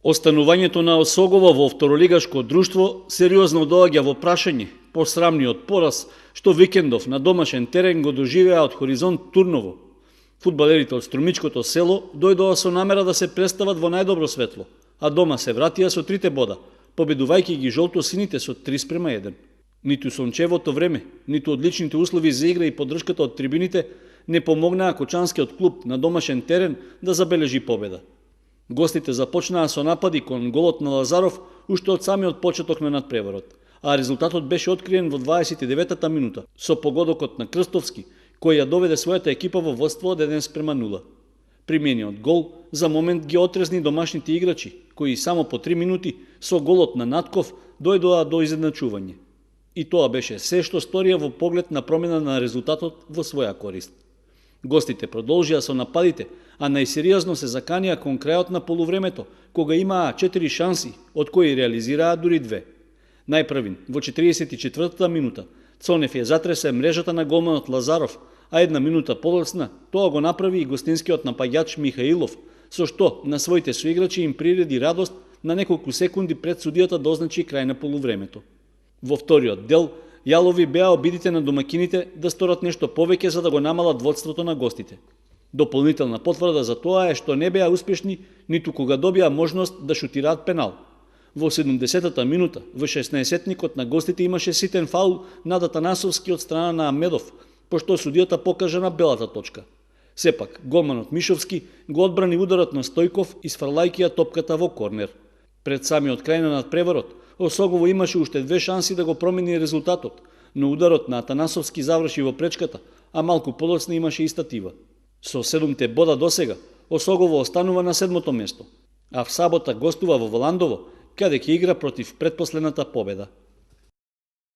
Останувањето на Осогово во второлигашко друштво сериозно доаѓа во прашање по срамниот пораз што викендов на домашен терен го доживеа од Хоризонт Турново. Фудбалерите од Струмичкото село дојдоа со намера да се представат во најдобро светло, а дома се вратија со 3 бода, победувајќи ги жолто-сините со 3:1. Ниту сончевото време, ниту одличните услови за игра и поддршката од трибините не помогнаа кочанскиот клуб на домашен терен да забележи победа. Гостите започнаа со напади кон голот на Лазаров уште од самиот почеток на надпреварот, а резултатот беше откриен во 29-та минута со погодокот на Крстовски, кој ја доведе својата екипа во водство од 1:0. Примениот гол за момент ги отрезни домашните играчи, кои само по 3 минути со голот на Натков дојдоа до изедначување. И тоа беше се што сторија во поглед на промена на резултатот во своја корист. Гостите продолжија со нападите, а најсериозно се заканија кон крајот на полувремето, кога имаа 4 шанси, од кои реализираа дури 2. Најпрвин, во 44-та минута, Цонев ја затресе мрежата на голманот Лазаров, а 1 минута подоцна тоа го направи и гостинскиот напаѓач Михаилов, со што на своите соиграчи им приреди радост на неколку секунди пред судијата да означи крај на полувремето. Во вториот дел, јалови беа обидите на домакините да сторат нешто повеќе за да го намалат водството на гостите. Дополнителна потврда за тоа е што не беа успешни ниту кога добија можност да шутираат пенал. Во 70-та минута, во 16-тникот на гостите имаше ситен фаул над Атанасовски од страна на Амедов, пошто судијата покажа на белата точка. Сепак, голманот Мишовски го одбрани ударот на Стојков исфрлајќи ја топката во корнер. Пред самиот крај на надпреварот, Осогово имаше уште 2 шанси да го промени резултатот, но ударот на Атанасовски заврши во пречката, а малку подоцна имаше и статива. Со 7 бода досега, Осогово останува на 7-то место, а в сабота гостува во Воландово, каде ќе игра против предпоследната победа.